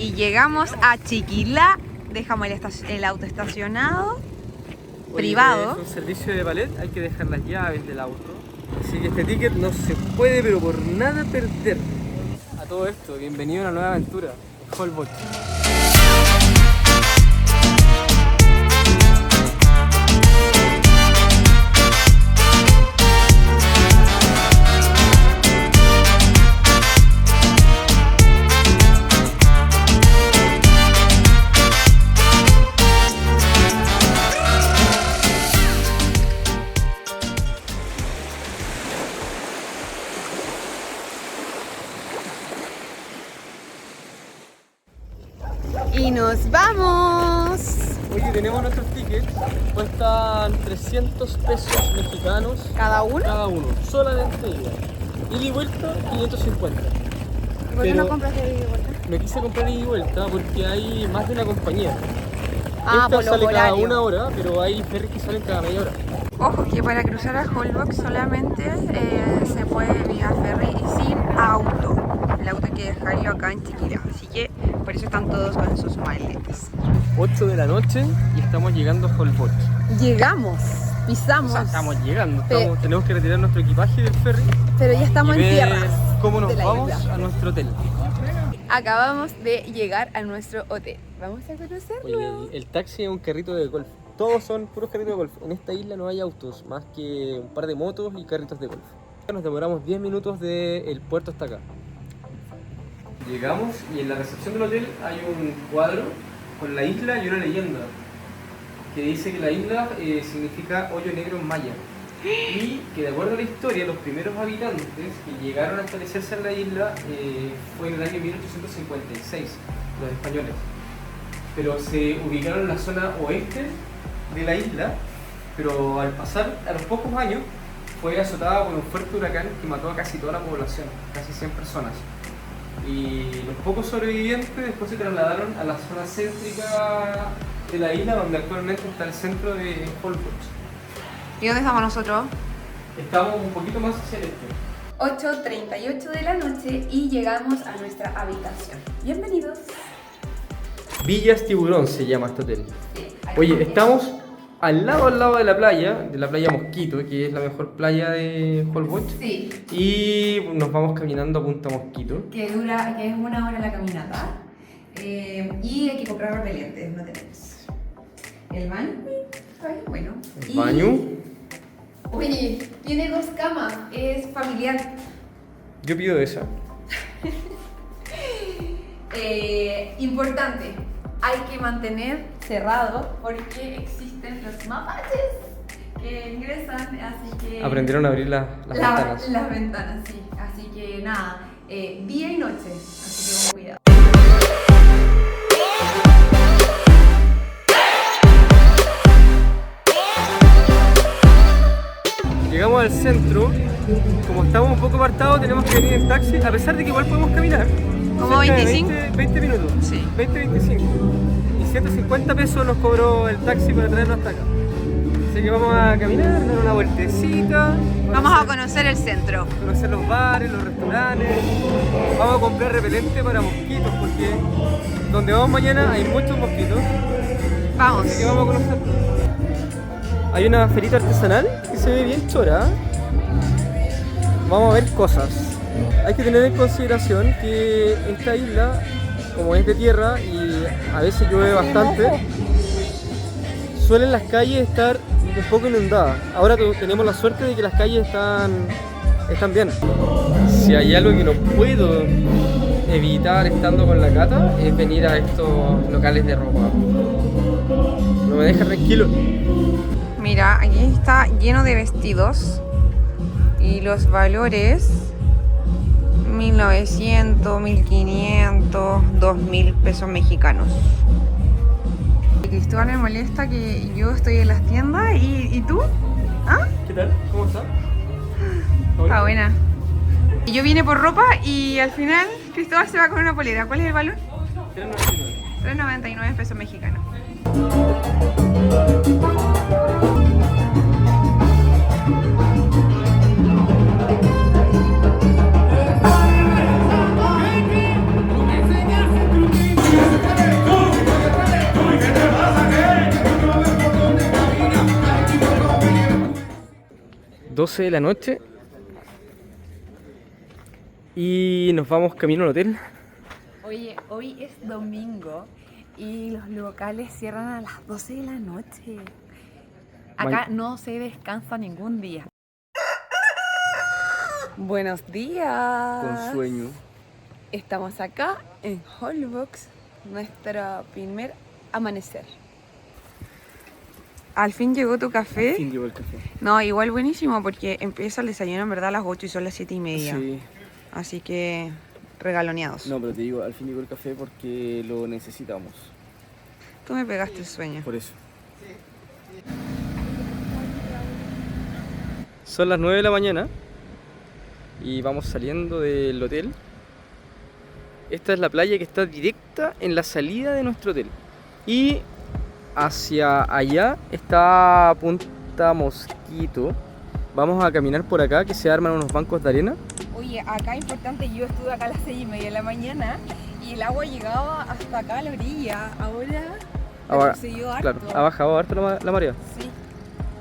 Y llegamos a Chiquilá, dejamos el auto estacionado, privado. Es un servicio de valet, hay que dejar las llaves del auto. Así que este ticket no se puede, pero por nada perder. A todo esto, bienvenido a una nueva aventura, Holbox. Y nos vamos. Oye, tenemos nuestros tickets, cuestan 300 pesos mexicanos ¿Cada uno? cada uno, solamente ida. Ida y vuelta, 550. ¿Y por qué no compraste ida y vuelta? Me quise comprar ida y vuelta porque hay más de una compañía. Ah, Esta por sale los cada horarios. una hora, pero hay ferries que salen cada media hora. Ojo que para cruzar a Holbox solamente se puede vía ferry y sin auto. El auto hay que dejarlo acá en Chiquilá, así que por eso están todos con sus maletas. 8 de la noche y estamos llegando a Holbox. Llegamos, O pisamos, sea, estamos llegando, Pe- tenemos que retirar nuestro equipaje del ferry pero ya estamos y en ver tierras cómo nos de la vamos isla. a nuestro hotel. Acabamos de llegar a nuestro hotel. Vamos a conocerlo. Oye, el taxi es un carrito de golf. Todos son puros carritos de golf. En esta isla no hay autos, más que un par de motos y carritos de golf. Nos demoramos 10 minutos del puerto hasta acá. Llegamos y en la recepción del hotel hay un cuadro con la isla y una leyenda que dice que la isla significa hoyo negro en maya y que de acuerdo a la historia los primeros habitantes que llegaron a establecerse en la isla fue en el año 1856, los españoles, pero se ubicaron en la zona oeste de la isla, pero al pasar a los pocos años fue azotada por un fuerte huracán que mató a casi toda la población, casi 100 personas. Y los pocos sobrevivientes después se trasladaron a la zona céntrica de la isla, donde actualmente está el centro de Holbox. ¿Y dónde estamos nosotros? Estamos un poquito más hacia el este. 8:38 de la noche y llegamos a nuestra habitación. Bienvenidos. Villas Tiburón se llama este hotel. Sí, Oye, estamos al lado de la playa Mosquito, que es la mejor playa de Holbox. Sí, Y nos vamos caminando a Punta Mosquito. que es una hora la caminata. Y hay que comprar repelentes, no tenemos. El baño, está bien, bueno. El baño. Oye, tiene 2 camas, es familiar. Yo pido esa. Importante, hay que mantener cerrado porque existen los mapaches que ingresan, así que... Aprendieron a abrir las ventanas. Las ventanas, sí. Así que nada, día y noche, así que con cuidado. Llegamos al centro, como estamos un poco apartados tenemos que venir en taxi, a pesar de que igual podemos caminar. ¿Como Cerca de 25? 20 minutos, Sí. 20-25. Y 150 pesos nos cobró el taxi para traernos hasta acá. Así que vamos a caminar, dar una vueltecita. Vamos a conocer el centro. conocer los bares, los restaurantes. Vamos a comprar repelente para mosquitos porque donde vamos mañana hay muchos mosquitos. Vamos. Así que vamos a conocerlo. Hay una ferita artesanal que se ve bien chora. Vamos a ver cosas. Hay que tener en consideración que esta isla, como es de tierra y a veces llueve bastante, suelen las calles estar un poco inundadas. Ahora tenemos la suerte de que las calles están bien. Si hay algo que no puedo evitar estando con la Cata es venir a estos locales de ropa. No me deja tranquilo. Mira, aquí está lleno de vestidos y los valores 1900, 1500, 2000 pesos mexicanos. Cristóbal me molesta que yo estoy en las tiendas y tú, ¿ah? ¿Qué tal? ¿Cómo está? Está buena. Y yo vine por ropa y al final Cristóbal se va con una polera. ¿Cuál es el valor? 3.99. 3.99 pesos mexicanos. 12 de la noche y nos vamos camino al hotel. Oye, hoy es domingo y los locales cierran a las 12 de la noche. Acá no se descansa ningún día. Buenos días. Con sueño. Estamos acá en Holbox, nuestro primer amanecer. ¿Al fin llegó tu café? Al fin llegó el café. No, igual buenísimo porque empieza el desayuno en verdad a las 8 y son las 7:30. Sí. Así que regaloneados. No, pero te digo, al fin llegó el café porque lo necesitamos. Tú me pegaste el sueño. Por eso. Son las 9 de la mañana y vamos saliendo del hotel. Esta es la playa que está directa en la salida de nuestro hotel. Y hacia allá está Punta Mosquito. Vamos a caminar por acá, que se arman unos bancos de arena. Oye, acá importante, yo estuve acá a las 6:30 de la mañana y el agua llegaba hasta acá a la orilla. Ahora retrocedió harto. Claro, ha bajado harto la marea. Sí.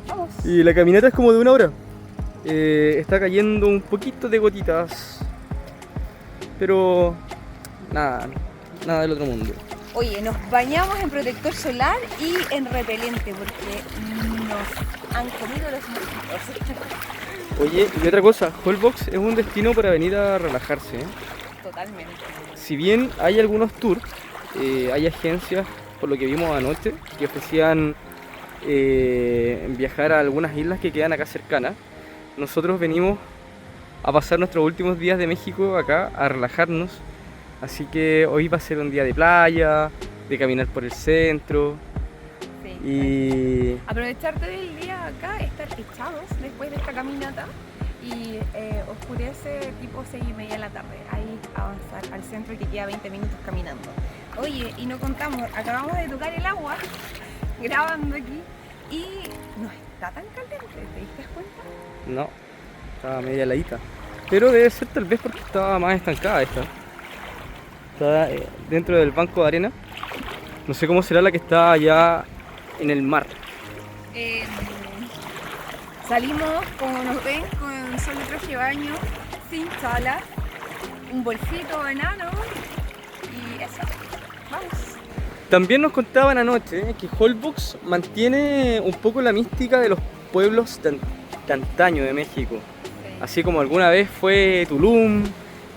Vamos. Y la caminata es como de 1 hora. Está cayendo un poquito de gotitas. Pero nada del otro mundo. Oye, nos bañamos en protector solar y en repelente porque nos han comido los mosquitos. Oye, y otra cosa, Holbox es un destino para venir a relajarse, ¿eh? Totalmente. Si bien hay algunos tours, hay agencias, por lo que vimos anoche, que ofrecían viajar a algunas islas que quedan acá cercanas. Nosotros venimos a pasar nuestros últimos días de México acá, a relajarnos. Así que hoy va a ser un día de playa, de caminar por el centro. Sí. Y aprovecharte del día acá, estar echados después de esta caminata y oscurece tipo 6:30 de la tarde. Ahí avanzar al centro que queda 20 minutos caminando. Oye, y no contamos, acabamos de tocar el agua grabando aquí y no está tan caliente, ¿te diste cuenta? no, estaba media heladita. Pero debe ser tal vez porque estaba más estancada esta. Está dentro del banco de arena. No sé cómo será la que está allá en el mar. Salimos, como nos ven, con solo traje de baño, sin chala, un bolsito enano y eso. Vamos. También nos contaban anoche que Holbox mantiene un poco la mística de los pueblos de antaño de México. Sí. Así como alguna vez fue Tulum,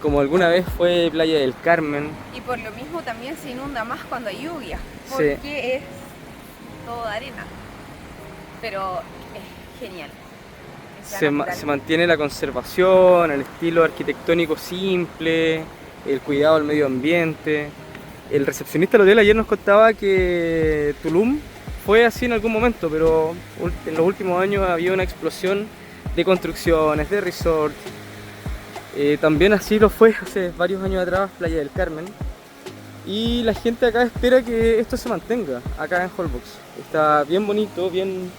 como alguna vez fue Playa del Carmen. Y por lo mismo también se inunda más cuando hay lluvia, Sí. porque es todo de arena. Pero es genial. Se mantiene la conservación, el estilo arquitectónico simple, el cuidado del medio ambiente. El recepcionista del hotel ayer nos contaba que Tulum fue así en algún momento, pero en los últimos años había una explosión de construcciones, de resort. También así lo fue hace varios años atrás Playa del Carmen. Y la gente acá espera que esto se mantenga, acá en Holbox. Está bien bonito, bien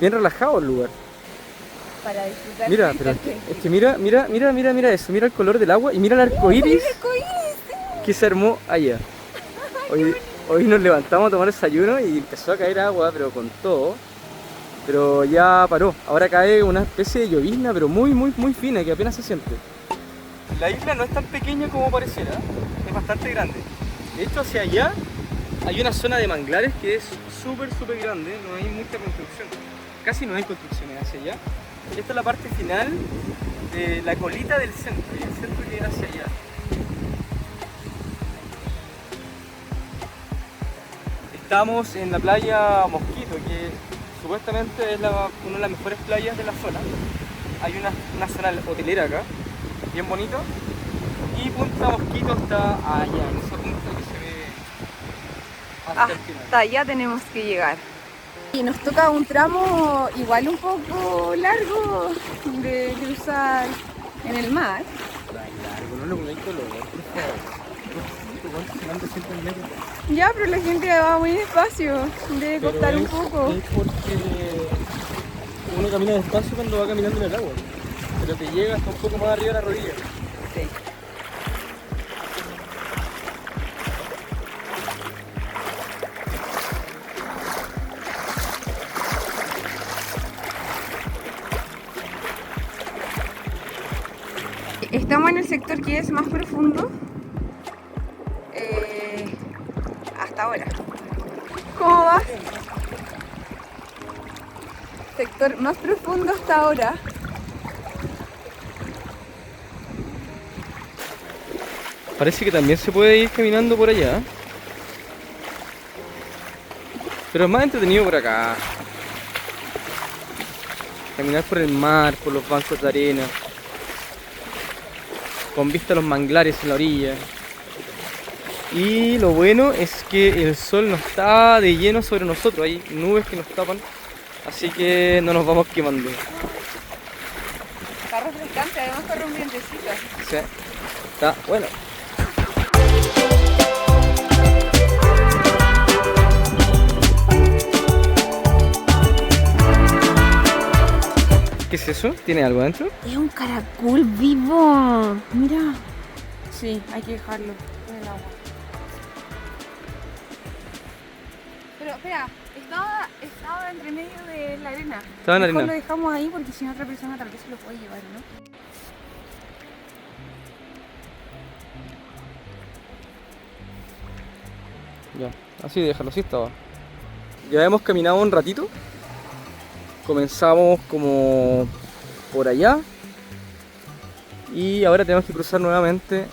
relajado el lugar. Para disfrutar. Mira, pero es que mira eso, mira el color del agua y mira el arco iris que se armó allá. Hoy nos levantamos a tomar desayuno y empezó a caer agua, pero con todo. Pero ya paró. Ahora cae una especie de llovizna, pero muy fina, que apenas se siente. La isla no es tan pequeña como pareciera, es bastante grande. De hecho, hacia allá hay una zona de manglares que es súper grande, no hay mucha construcción. Casi no hay construcciones hacia allá. Esta es la parte final de la colita del centro, y el centro queda hacia allá. Estamos en la playa Mosquito, que supuestamente es una de las mejores playas de la zona. Hay una zona hotelera acá, bien bonito. Y Punta Mosquito está allá, en esa punta que se ve hasta el final. Hasta allá tenemos que llegar. Y nos toca un tramo igual un poco largo de cruzar en el mar. Largo, no lo pongáis color, por favor. Ya, pero la gente va muy despacio, debe costar un poco. Es porque uno camina despacio cuando va caminando en el agua, pero te llega hasta un poco más arriba de la rodilla. Sí. Estamos en el sector que es más profundo hasta ahora. ¿Cómo va? Sector más profundo hasta ahora. Parece que también se puede ir caminando por allá. Pero es más entretenido por acá. Caminar por el mar, por los bancos de arena, con vista a los manglares en la orilla. Y lo bueno es que el sol no está de lleno sobre nosotros, hay nubes que nos tapan, así que no nos vamos quemando. Está refrescante, además corre un vientecito. Sí, está bueno. ¿Qué es eso? ¿Tiene algo adentro? Es un caracol vivo. Mira. Sí, hay que dejarlo en el agua. Pero espera, estaba entre medio de la arena. Estaba en la Mejor arena. lo dejamos ahí porque si no otra persona tal vez se lo puede llevar, ¿no? Ya, así déjalo, así estaba. Ya hemos caminado un ratito. Comenzamos como por allá. Y ahora tenemos que cruzar nuevamente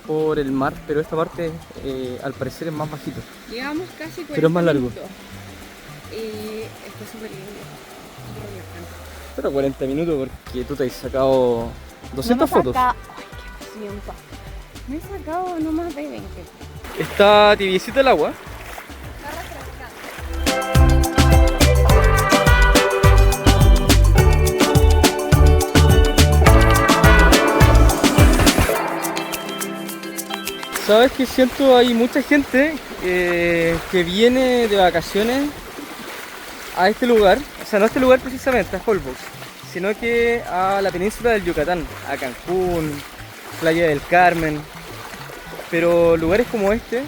por el mar, pero esta parte al parecer es más bajito. Llegamos casi 40 Pero es más largo. minutos. Y está súper lindo. Súper relajante. Pero 40 minutos porque tú te has sacado 200 fotos. Ay, qué siento. Me he sacado no más de 20. Está tibiecita el agua. Está refrescante. Sabes que siento hay mucha gente que viene de vacaciones a este lugar, o sea no a este lugar precisamente, a Holbox, sino que a la península del Yucatán, a Cancún, Playa del Carmen, pero lugares como este,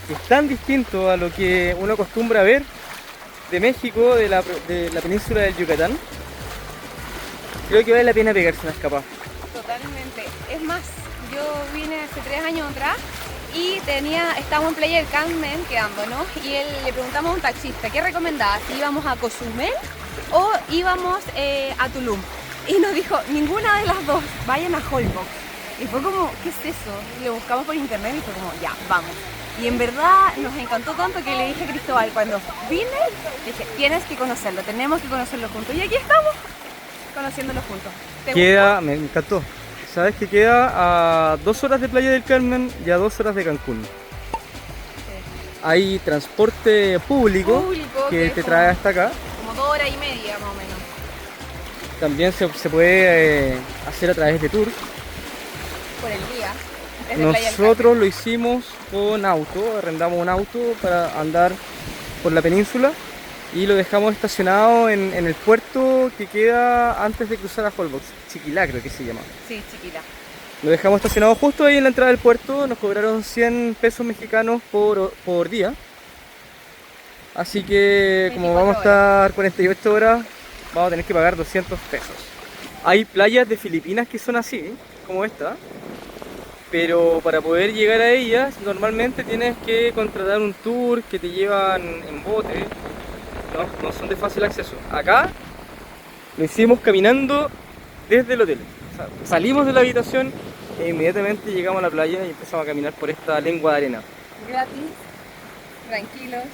que es tan distinto a lo que uno acostumbra a ver de México, de la península del Yucatán, creo que vale la pena pegarse una escapada. Totalmente. Es más, yo vine hace 3 años atrás y estábamos en Playa del Carmen quedándonos y le preguntamos a un taxista qué recomendaba, si íbamos a Cozumel o íbamos a Tulum. Y nos dijo, ninguna de las dos, vayan a Holbox. Y fue como, ¿qué es eso? Y lo buscamos por internet y fue como, ya, vamos. Y en verdad nos encantó tanto que le dije a Cristóbal, cuando vine, dije, tienes que conocerlo, tenemos que conocerlo juntos. Y aquí estamos, conociéndolo juntos. ¿Te Queda, me encantó. Sabes que queda a 2 horas de Playa del Carmen y a 2 horas de Cancún. Hay transporte público que te trae hasta acá. Como 2 horas y media más o menos. También se puede hacer a través de tours. Por el día. Desde Playa del Nosotros lo hicimos con auto, arrendamos un auto para andar por la península y lo dejamos estacionado en el puerto que queda antes de cruzar a Holbox, Chiquilá creo que se llama. Sí, Chiquilá. Lo dejamos estacionado justo ahí en la entrada del puerto, nos cobraron 100 pesos mexicanos por día. Así que como vamos a estar 48 horas, vamos a tener que pagar 200 pesos. Hay playas de Filipinas que son así, como esta. Pero para poder llegar a ellas, normalmente tienes que contratar un tour que te llevan en bote. No son de fácil acceso. Acá lo hicimos caminando desde el hotel. O sea, salimos de la habitación e inmediatamente llegamos a la playa y empezamos a caminar por esta lengua de arena. Gratis, tranquilos,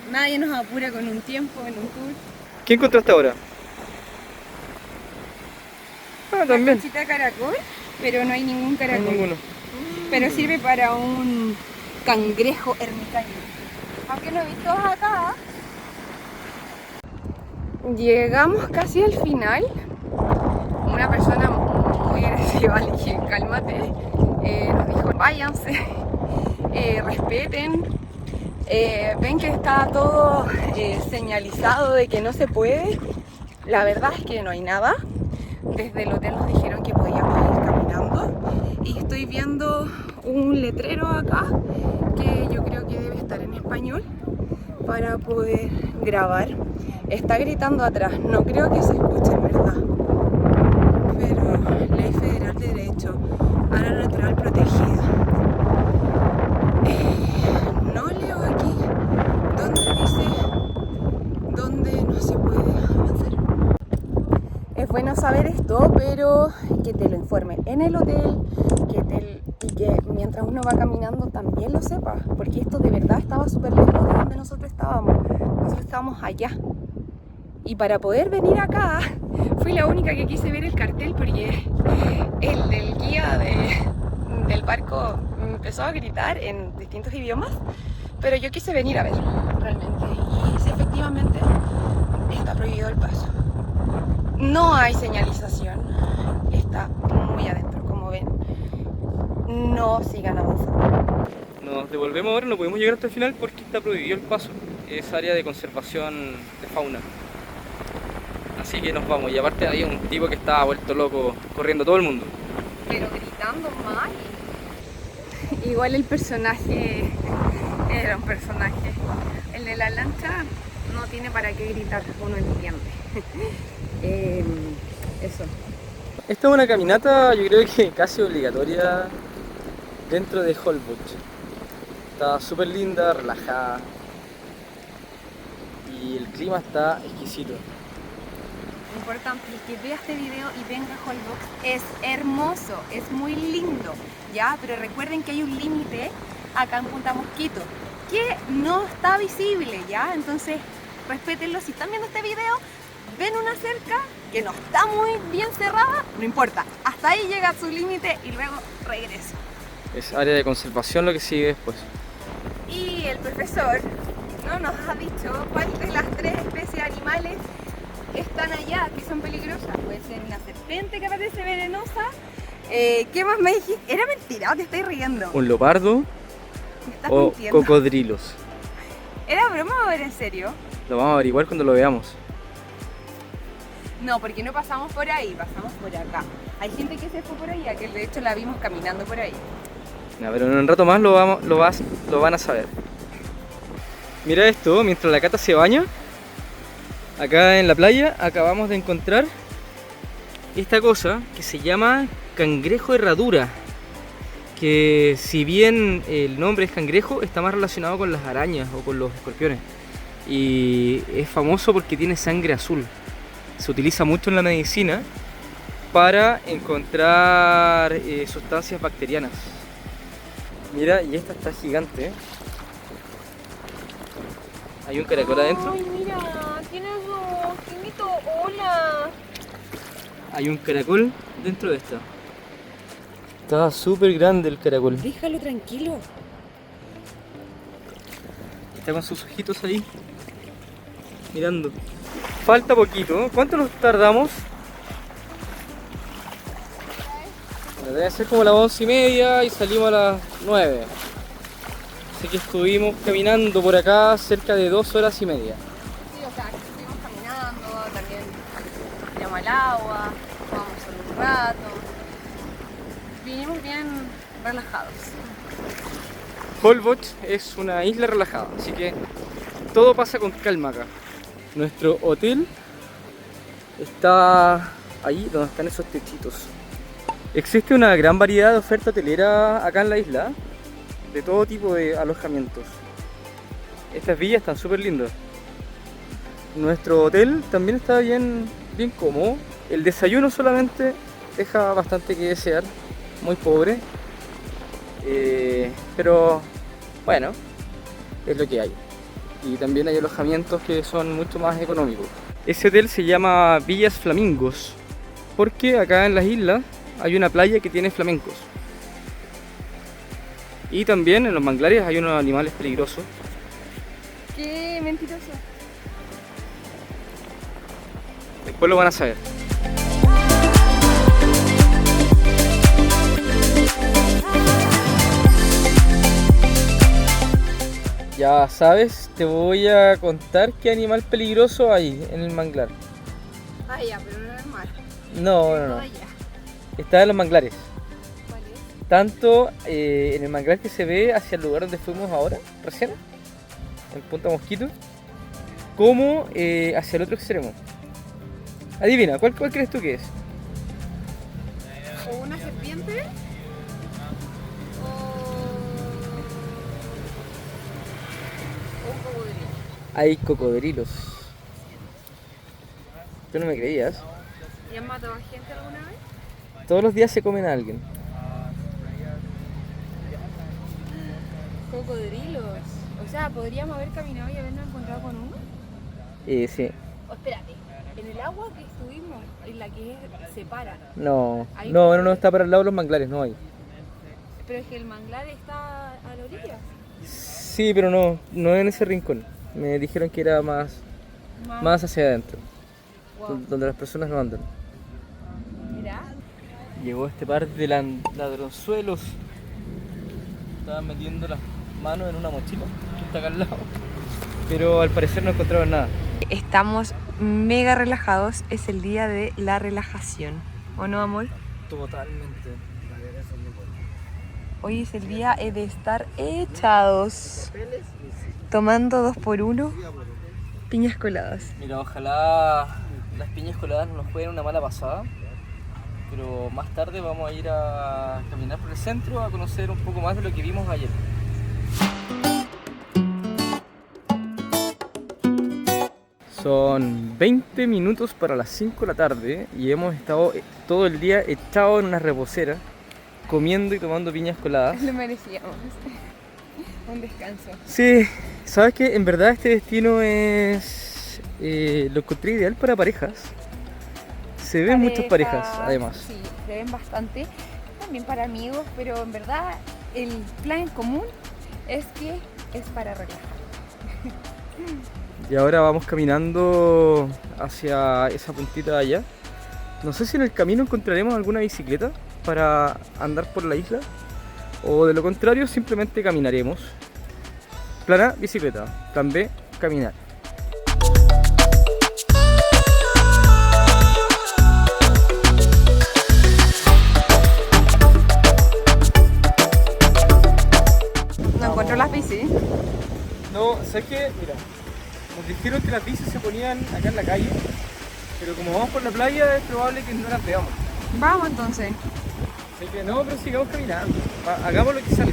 nadie nos apura con un tiempo en un tour. ¿Qué encontraste ahora? Ah, también. Conchita de caracol, pero no hay ningún No caracol. hay ninguno. Pero sirve para un cangrejo ermitaño. Aunque no he visto acá. Llegamos casi al final. Una persona muy agresiva, le dije, cálmate. Nos dijo, váyanse, respeten. Ven que está todo señalizado de que no se puede. La verdad es que no hay nada. Desde el hotel nos dijeron que podíamos ir caminando. Y estoy viendo un letrero acá que yo creo que debe estar en español para poder grabar. Está gritando atrás, no creo que se escuche en verdad. Pero Ley Federal de Derecho. área natural protegida. No leo aquí donde dice donde no se puede avanzar. Es bueno saber esto, pero que te lo informen en el hotel, y que mientras uno va caminando también lo sepa, porque esto de verdad estaba súper lejos de donde nosotros estábamos. Nosotros estábamos allá. Y para poder venir acá, fui la única que quise ver el cartel porque el del guía del barco empezó a gritar en distintos idiomas, pero yo quise venir a ver realmente. Y sí, efectivamente está prohibido el paso. No hay señalización, está muy adentro, como ven. No sigan avanzando. Nos devolvemos ahora, no podemos llegar hasta el final porque está prohibido el paso. Es área de conservación de fauna. Así que nos vamos. Y aparte había un tipo que estaba vuelto loco corriendo todo el mundo. Pero gritando mal. Igual el personaje era un personaje. El de la lancha no tiene para qué gritar, uno entiende. Eso. Esta es una caminata, yo creo que casi obligatoria dentro de Holbox. Está súper linda, relajada. Y el clima está exquisito. Importante que vea este video y venga a Holbox. Es hermoso, es muy lindo, ¿ya? Pero recuerden que hay un límite acá en Punta Mosquito que no está visible, ¿ya? Entonces, respétenlo. Si están viendo este video, ven una cerca que no está muy bien cerrada, no importa. Hasta ahí llega su límite y luego regreso. Es área de conservación lo que sigue después. Y el profesor no nos ha dicho cuál de las 3 especies de animales están allá, que son peligrosas. Puede ser una serpiente que parece venenosa. ¿Qué más me dijiste? Era mentira, te estoy riendo. Un leopardo Me estás o mintiendo. cocodrilos. ¿Era broma o era en serio? Lo vamos a averiguar cuando lo veamos. No, porque no pasamos por ahí, pasamos por acá. Hay gente que se fue por allá, que de hecho la vimos caminando por ahí. No, pero en un rato más lo van a saber. Mira esto, mientras la Cata se baña, acá en la playa acabamos de encontrar esta cosa que se llama cangrejo herradura. Que si bien el nombre es cangrejo, está más relacionado con las arañas o con los escorpiones. Y es famoso porque tiene sangre azul. Se utiliza mucho en la medicina para encontrar sustancias bacterianas. Mira, y esta está gigante. Hay un caracol adentro. Ay, mira, tiene dos. Timito, hola. Hay un caracol dentro de esta. Está súper grande el caracol. Déjalo tranquilo. Está con sus ojitos ahí, mirando. Falta poquito. ¿Cuánto nos tardamos? Bueno, debe ser como las 11:30 y salimos a las 9. Así que estuvimos caminando por acá cerca de 2 horas y media. Sí, o sea, estuvimos caminando, también tiramos al agua, jugamos solo un rato. Vinimos bien relajados. Holbox es una isla relajada, así que todo pasa con calma acá. Nuestro hotel está ahí donde están esos techitos. Existe una gran variedad de oferta hotelera acá en la isla, de todo tipo de alojamientos. Estas villas están súper lindas. Nuestro hotel también está bien cómodo. El desayuno solamente deja bastante que desear, muy pobre. Pero bueno, es lo que hay. Y también hay alojamientos que son mucho más económicos. Ese hotel se llama Villas Flamingos, porque acá en las islas hay una playa que tiene flamencos. Y también en los manglares hay unos animales peligrosos. Qué mentiroso. Después lo van a saber. Ya sabes, te voy a contar qué animal peligroso hay en el manglar. Ah, ya, pero no es mal. No. Está en los manglares. ¿Cuál es? Tanto en el manglar que se ve hacia el lugar donde fuimos ahora, recién, en Punta Mosquito, como hacia el otro extremo. Adivina, ¿cuál crees tú que es? ¿O una serpiente? hay cocodrilos. ¿Tú no me creías? ¿Y han matado a gente alguna vez? Todos los días se comen a alguien. Cocodrilos. O sea, podríamos haber caminado y habernos encontrado con uno. Sí. O espérate, en el agua que estuvimos, en la que separa. No, Ahí no, está para el lado de los manglares, no hay. Pero es que el manglar está a la orilla. Sí, pero no en ese rincón. Me dijeron que era más hacia adentro, Wow. donde las personas no andan. Mira. Llegó este par de ladronzuelos. Estaban metiendo las manos en una mochila que está acá al lado. Pero al parecer no encontraron nada. Estamos mega relajados. Es el día de la relajación. ¿O no, amor? Totalmente. Hoy es el día de estar echados. Tomando 2x1 piñas coladas. Mira, ojalá las piñas coladas no nos jueguen una mala pasada. Pero más tarde vamos a ir a caminar por el centro a conocer un poco más de lo que vimos ayer. Son 20 minutos para las 5 de la tarde y hemos estado todo el día echados en una reposera, comiendo y tomando piñas coladas. Lo merecíamos. Un descanso. Sí, ¿sabes qué? En verdad este destino es... lo encontré ideal para parejas. Se ven muchas parejas, además. Sí, se ven bastante. También para amigos, pero en verdad el plan en común es que es para relajar. Y ahora vamos caminando hacia esa puntita de allá. No sé si en el camino encontraremos alguna bicicleta para andar por la isla. O de lo contrario, simplemente caminaremos. Plan A, bicicleta. Plan B, caminar. No encuentro las bicis. No, ¿sabes qué? Mira, nos dijeron que las bicis se ponían acá en la calle. Pero como vamos por la playa, es probable que no las veamos. Vamos entonces. Así que no, pero sigamos caminando. Hagamos lo que salga.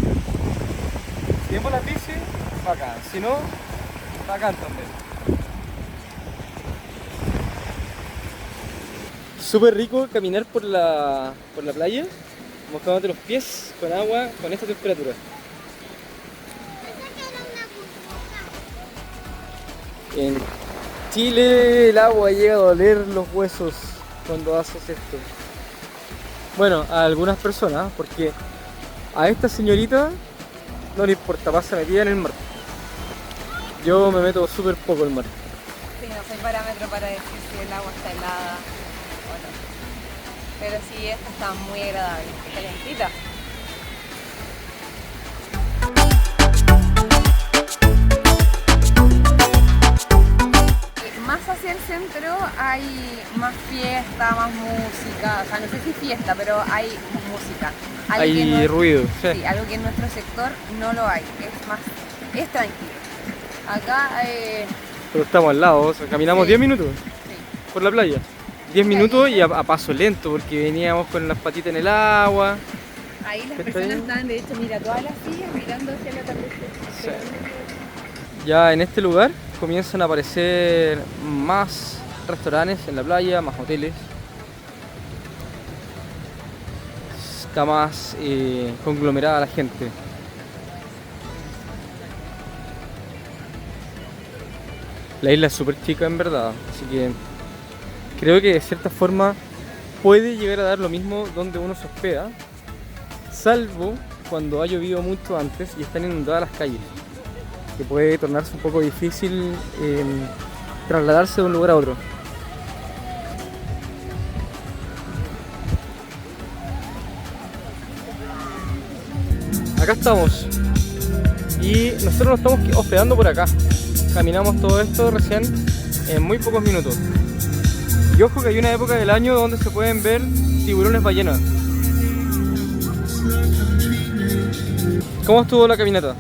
Si vemos las bicis, bacán. Si no, bacán también. Súper rico caminar por la playa, mojándote los pies con agua con esta temperatura. En Chile el agua llega a doler los huesos cuando haces esto. Bueno, a algunas personas, porque a esta señorita no le importa, pasa metida en el mar. Yo me meto súper poco al mar. Sí, no soy parámetro para decir si el agua está helada o no. Pero sí, esta está muy agradable, calentita. Más hacia el centro hay más fiesta, más música. O sea, no sé si fiesta, pero hay música. Algo que Hay ruido, sí, algo que en nuestro sector no lo hay. Es tranquilo. Acá, pero estamos al lado, o sea, caminamos Sí. 10 minutos sí. por la playa. 10 minutos y a paso lento, porque veníamos con las patitas en el agua. Ahí las ¿Está personas bien? están, de hecho, mira, todas las sillas mirando hacia el atardecer. Sí. Ya en este lugar comienzan a aparecer más restaurantes en la playa, más hoteles. Está más conglomerada la gente. La isla es súper chica en verdad, así que creo que de cierta forma puede llegar a dar lo mismo donde uno se hospeda, salvo cuando ha llovido mucho antes y están inundadas las calles, que puede tornarse un poco difícil trasladarse de un lugar a otro. Acá estamos y nosotros nos estamos hospedando por acá. Caminamos todo esto recién en muy pocos minutos. Y ojo que hay una época del año donde se pueden ver tiburones ballenas. ¿Cómo estuvo la caminata?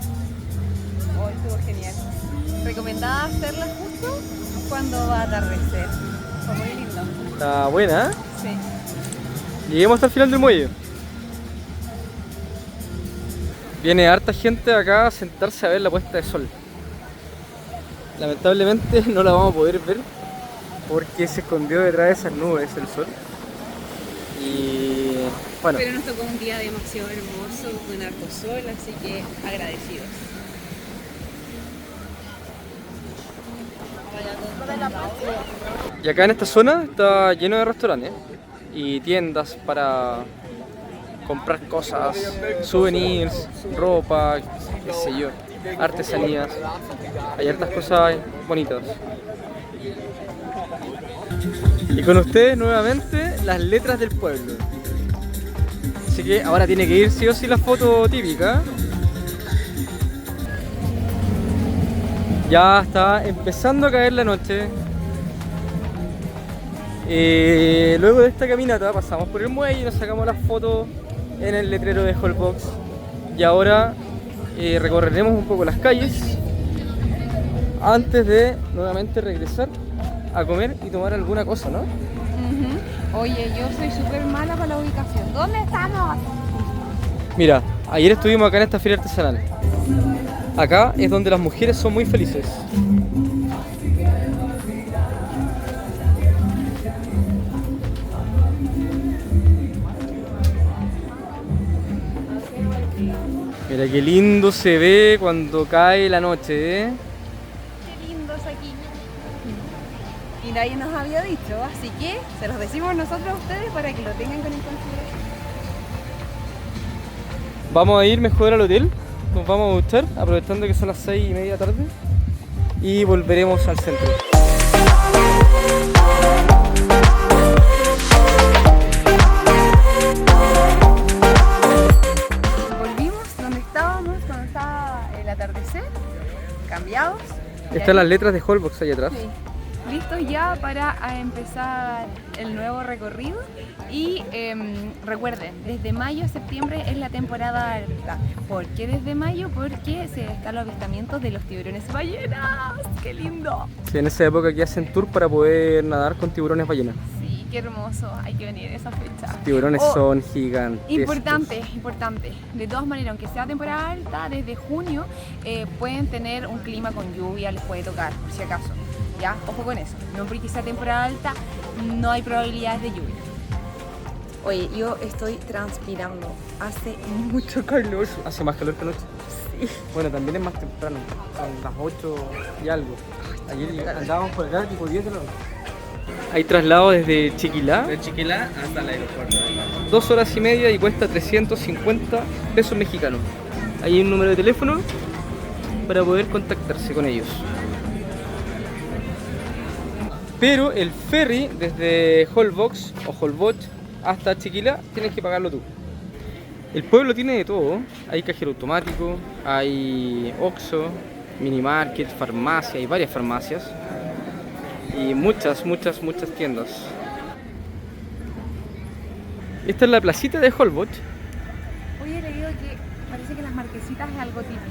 Oh, estuvo genial. Recomendada hacerla justo cuando va a atardecer. Fue muy lindo. Está buena, ¿eh? Sí. Lleguemos hasta el final del muelle. Viene harta gente acá a sentarse a ver la puesta de sol. Lamentablemente no la vamos a poder ver porque se escondió detrás de esas nubes el sol. Y bueno, Pero nos tocó un día demasiado hermoso, con harto sol, así que agradecidos. y acá en esta zona está lleno de restaurantes y tiendas para comprar cosas, souvenirs, ropa, qué sé yo, artesanías. Hay hartas cosas bonitas. Y con ustedes nuevamente las letras del pueblo. Así que ahora tiene que ir sí o sí la foto típica. Ya está empezando a caer la noche. Luego de esta caminata pasamos por el muelle y nos sacamos las fotos en el letrero de Holbox. Y ahora recorreremos un poco las calles antes de nuevamente regresar a comer y tomar alguna cosa, ¿no? Oye, yo soy súper mala para la ubicación. ¿Dónde estamos? Mira, ayer estuvimos acá en esta feria artesanal. Acá es donde las mujeres son muy felices. Mira qué lindo se ve cuando cae la noche, ¿eh? Qué lindo es aquí. Y nadie nos había dicho, así que se los decimos nosotros a ustedes para que lo tengan con en consideración. Vamos a ir mejor al hotel, nos vamos a duchar, aprovechando que son las 6:30 de la tarde, y volveremos al centro. Volvimos donde estábamos cuando estaba el atardecer, cambiados. Están las letras de Holbox ahí atrás. Sí. Listos ya para empezar el nuevo recorrido y recuerden, desde mayo a septiembre es la temporada alta. ¿Por qué desde mayo? Porque se están los avistamientos de los tiburones ballenas. ¡Qué lindo! Sí, en esa época aquí hacen tour para poder nadar con tiburones ballenas. Sí, qué hermoso, hay que venir a esa fecha. Los tiburones son gigantes. Importante. De todas maneras, aunque sea temporada alta, desde junio pueden tener un clima con lluvia, les puede tocar, por si acaso. Ya, ojo con eso. No porque sea temporada alta, no hay probabilidades de lluvia. Oye, yo estoy transpirando. Hace mucho calor. Hace más calor que anoche. Sí. Bueno, también es más temprano. Son las 8 y algo. Ayer andábamos por acá tipo 10 de la noche. Hay traslado desde Chiquilá. De Chiquilá hasta el aeropuerto. 2 horas y media y cuesta 350 pesos mexicanos. Hay un número de teléfono para poder contactarse con ellos. Pero el ferry desde Holbox o Holbox hasta Chiquilá tienes que pagarlo tú. El pueblo tiene de todo. Hay cajero automático, hay Oxxo, mini market, farmacia, hay varias farmacias y muchas tiendas. Esta es la placita de Holbox. Oye, he leído que parece que las marquesitas es algo típico.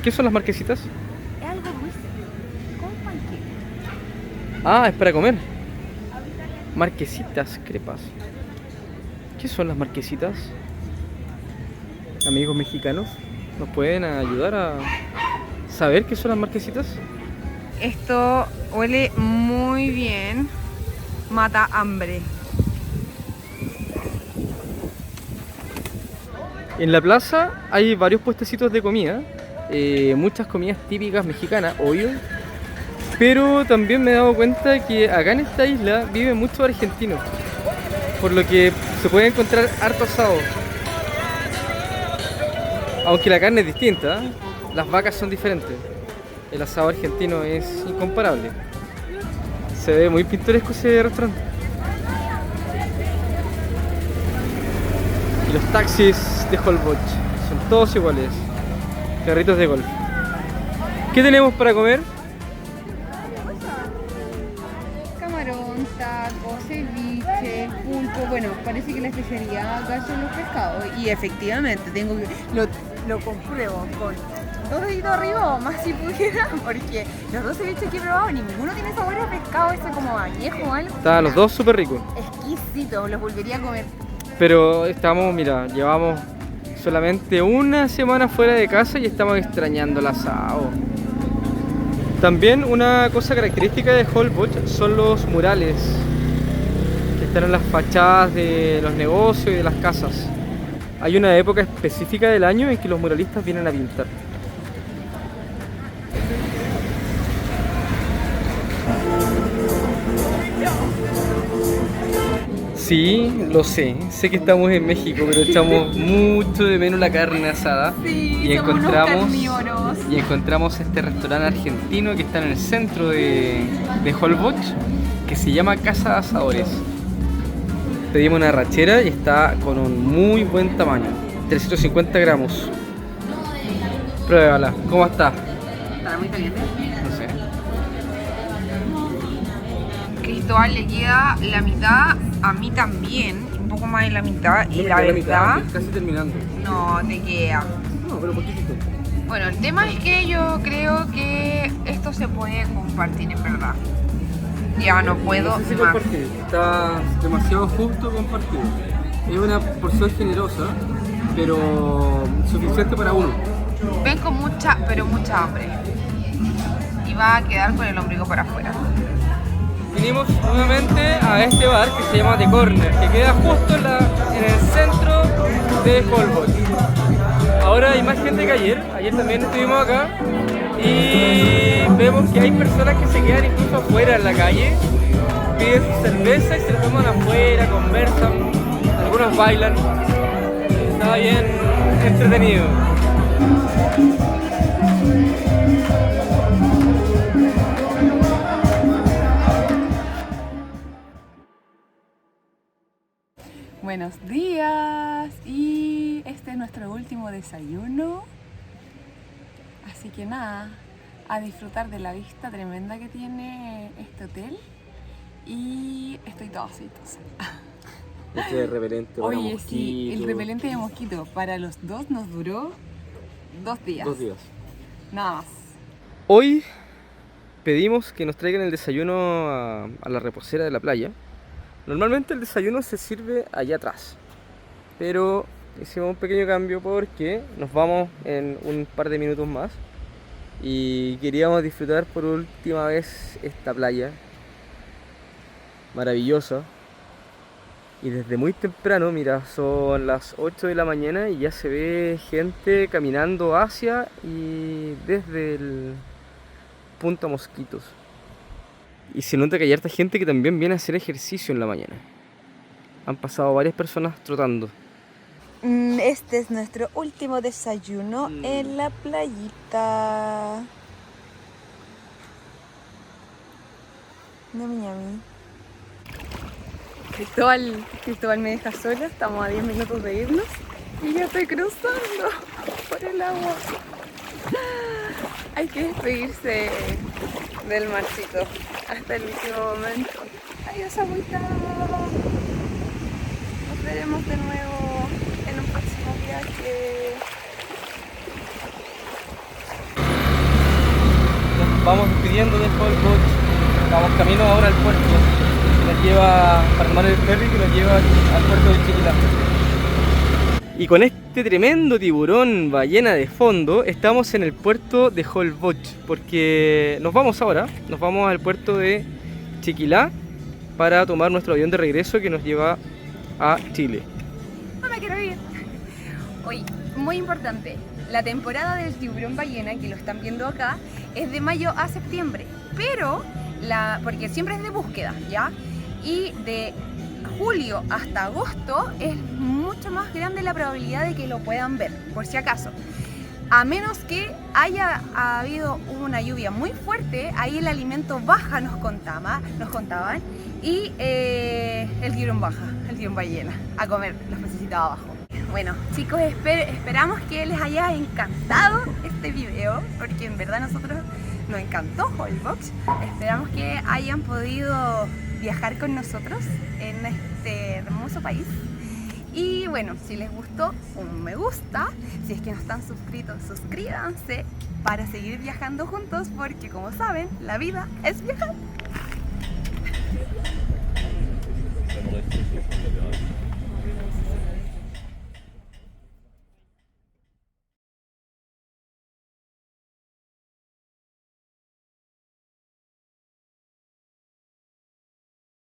¿Qué son las marquesitas? Es algo dulce, con panqueque. Ah, es para comer. Marquesitas, crepas. ¿Qué son las marquesitas? Amigos mexicanos, ¿nos pueden ayudar a saber qué son las marquesitas? Esto huele muy bien. Mata hambre. En la plaza hay varios puestecitos de comida, muchas comidas típicas mexicanas, obvio, pero también me he dado cuenta que acá en esta isla viven muchos argentinos, por lo que se puede encontrar harto asado. Aunque la carne es distinta, las vacas son diferentes, el asado argentino es incomparable. Se ve muy pintoresco ese restaurante. Y los taxis de Holbox son todos iguales, carritos de golf. ¿Qué tenemos para comer? Camarón, tacos, ceviche, pulpo. Bueno, parece que la especialidad acá son los pescados. Y efectivamente, lo compruebo con 2 deditos arriba o más si pudiera, porque los 2 ceviches que he probado, ninguno tiene sabor a pescado, ese como añejo o algo. Estaban los dos súper ricos. Exquisito, los volvería a comer. Pero llevamos solamente una semana fuera de casa y estamos extrañando el asado. También una cosa característica de Holbox son los murales que están en las fachadas de los negocios y de las casas. Hay una época específica del año en que los muralistas vienen a pintar. Sí, lo sé que estamos en México, pero echamos mucho de menos la carne asada. Sí, y somos unos carnívoros. encontramos este restaurante argentino que está en el centro de Holbox, que se llama Casa de Asadores. Pedimos una arrachera y está con un muy buen tamaño, 350 gramos. Pruébala, ¿cómo está? Está muy caliente. No sé. Cristóbal le queda la mitad, a mí también, un poco más de la mitad, y la verdad, casi terminando. no te queda. No, pero poquitito. Bueno, el tema es que yo creo que esto se puede compartir en verdad. Ya no puedo No sé si más. compartir, está demasiado justo compartido. Es una porción generosa, pero suficiente para uno. Ven con mucha, pero mucha hambre. Y va a quedar con el ombligo para afuera. Vinimos nuevamente a este bar que se llama The Corner, que queda justo en el centro de Holbox. Ahora hay más gente que ayer también estuvimos acá y vemos que hay personas que se quedan incluso afuera en la calle, piden su cerveza y se la toman afuera, conversan, algunos bailan, está bien entretenido. Buenos días, y este es nuestro último desayuno, así que nada, a disfrutar de la vista tremenda que tiene este hotel, y estoy toda aceitosa. Este repelente para Oye, sí, el mosquitos. repelente de mosquito para los dos nos duró 2 días. 2 días. Nada más. Hoy pedimos que nos traigan el desayuno a la reposera de la playa. Normalmente el desayuno se sirve allá atrás, pero hicimos un pequeño cambio porque nos vamos en un par de minutos más y queríamos disfrutar por última vez esta playa maravillosa. Y desde muy temprano, mira, son las 8 de la mañana y ya se ve gente caminando hacia y desde el Punta Mosquitos. Y se nota que hay harta gente que también viene a hacer ejercicio en la mañana. Han pasado varias personas trotando. Este es nuestro último desayuno en la playita. Ñami ñami. Cristóbal me deja sola, estamos a 10 minutos de irnos y ya estoy cruzando por el agua. Hay que despedirse del marcito hasta el último momento. Adiós, agüita. Nos veremos de nuevo en un próximo viaje. Nos vamos despidiendo de Holbox. Vamos camino ahora al puerto. Nos lleva para tomar el ferry que nos lleva al puerto de Chiquilá. Y con este tremendo tiburón ballena de fondo, estamos en el puerto de Holbox, porque nos vamos al puerto de Chiquilá para tomar nuestro avión de regreso que nos lleva a Chile. No me quiero ir. Oye, muy importante, la temporada del tiburón ballena, que lo están viendo acá, es de mayo a septiembre, pero porque siempre es de búsqueda, ¿ya? Y de julio hasta agosto es mucho más grande la probabilidad de que lo puedan ver, por si acaso. A menos que haya habido una lluvia muy fuerte, ahí el alimento baja, nos contaban, y el tiburón ballena, a comer los pececitos abajo. Bueno, chicos, esperamos que les haya encantado este video, porque en verdad nosotros nos encantó Holbox. Esperamos que hayan podido viajar con nosotros en este hermoso país. Y bueno, si les gustó, un me gusta. Si es que no están suscritos, suscríbanse para seguir viajando juntos, porque como saben, la vida es viajar.